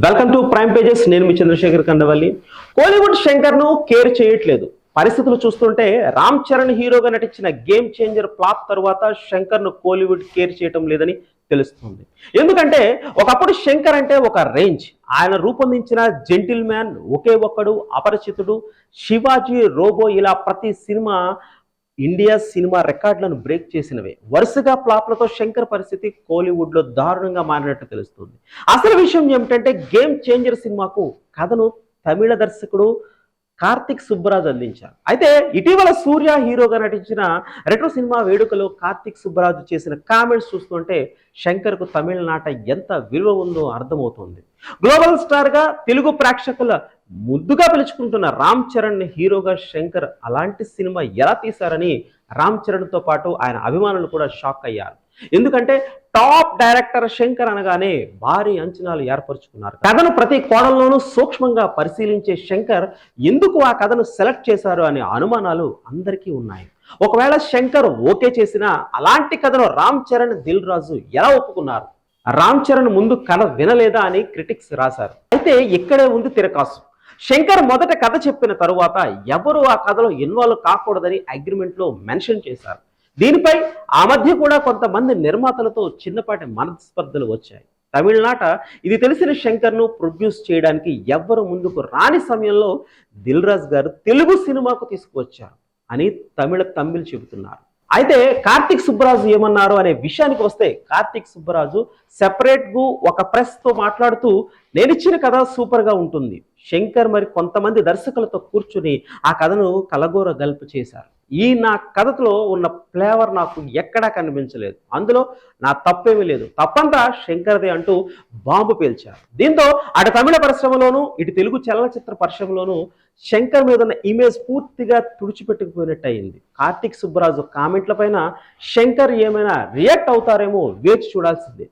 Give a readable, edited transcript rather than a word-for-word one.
Welcome to prime pages. నేను మీ Chandrasekhar Kandavalli. Kollywood శంకర్ను care చేయట్లేదు. పరిస్థితులు చూస్తుంటే రామ్ చరణ్ హీరోగా నటించిన గేమ్ చేంజర్ ఫ్లాప్ తరువాత శంకర్ను కోలీవుడ్ కేర్ చేయటం లేదని తెలుస్తుంది. ఎందుకంటే ఒకప్పుడు శంకర్ అంటే ఒక రేంజ్. ఆయన రూపొందించిన జెంటిల్ మ్యాన్, ఒకే ఒక్కడు, అపరిచితుడు, శివాజీ, రోబో ఇలా ప్రతి సినిమా ఇండియా సినిమా రికార్డులను బ్రేక్ చేసినవే. వరుసగా ఫ్లాప్లతో శంకర్ పరిస్థితి కోలీవుడ్లో దారుణంగా మారినట్టు తెలుస్తుంది. అసలు విషయం ఏమిటంటే గేమ్ చేంజర్ సినిమాకు కథను తమిళ దర్శకుడు కార్తిక్ సుబ్బరాజు అందించారు. అయితే ఇటీవల సూర్య హీరోగా నటించిన రెట్రో సినిమా వేడుకలో కార్తిక్ సుబ్బరాజు చేసిన కామెంట్స్ చూస్తుంటే శంకర్కు తమిళనాట ఎంత విలువ ఉందో అర్థమవుతుంది. గ్లోబల్ స్టార్గా తెలుగు ప్రేక్షకుల ముద్దుగా పిలుచుకుంటున్న రామ్ చరణ్ హీరోగా శంకర్ అలాంటి సినిమా ఎలా తీశారని రామ్ చరణ్తో పాటు ఆయన అభిమానులు కూడా షాక్ అయ్యారు. ఎందుకంటే టాప్ డైరెక్టర్ శంకర్ అనగానే భారీ అంచనాలు ఏర్పరచుకున్నారు. కథను ప్రతి కోణంలోనూ సూక్ష్మంగా పరిశీలించే శంకర్ ఎందుకు ఆ కథను సెలెక్ట్ చేశారు అనే అనుమానాలు అందరికీ ఉన్నాయి. ఒకవేళ శంకర్ ఓకే చేసినా అలాంటి కథను రామ్ చరణ్, దిల్ రాజు ఎలా ఒప్పుకున్నారు? రామ్ చరణ్ ముందు కథ వినలేదా అని క్రిటిక్స్ రాశారు. అయితే ఇక్కడే ఉంది తిరకాసు. శంకర్ మొదట కథ చెప్పిన తరువాత ఎవరు ఆ కథలో ఇన్వాల్వ్ కాకూడదని అగ్రిమెంట్లో మెన్షన్ చేశారు. దీనిపై ఆ మధ్య కూడా కొంతమంది నిర్మాతలతో చిన్నపాటి మనస్పర్ధలు వచ్చాయి. తమిళనాట ఇది తెలిసిన శంకర్ను ప్రొడ్యూస్ చేయడానికి ఎవ్వరు ముందుకు రాని సమయంలో దిల్ రాజు గారు తెలుగు సినిమాకు తీసుకువచ్చారు అని తమిళ్ చెబుతున్నారు. అయితే కార్తిక్ సుబ్బరాజు ఏమన్నారు అనే విషయానికి వస్తే కార్తిక్ సుబ్బరాజు సెపరేట్గా ఒక ప్రెస్తో మాట్లాడుతూ నేనిచ్చిన కథ సూపర్గా ఉంటుంది. శంకర్ మరి కొంతమంది దర్శకులతో కూర్చుని ఆ కథను కలగోర గల్పు చేశారు. నా కథలో ఉన్న ఫ్లేవర్ నాకు ఎక్కడా కనిపించలేదు. అందులో నా తప్పేమీ లేదు, తప్పంతా శంకర్దే అంటూ బాంబు పేల్చారు. దీంతో అటు తమిళ పరిశ్రమలోనూ ఇటు తెలుగు చలనచిత్ర పరిశ్రమలోనూ శంకర్ మీద ఉన్న ఇమేజ్ పూర్తిగా తుడిచిపెట్టుకుపోయినట్టు అయింది. కార్తిక్ సుబ్బరాజు కామెంట్ల పైన శంకర్ ఏమైనా రియాక్ట్ అవుతారేమో వేచి చూడాల్సిందే.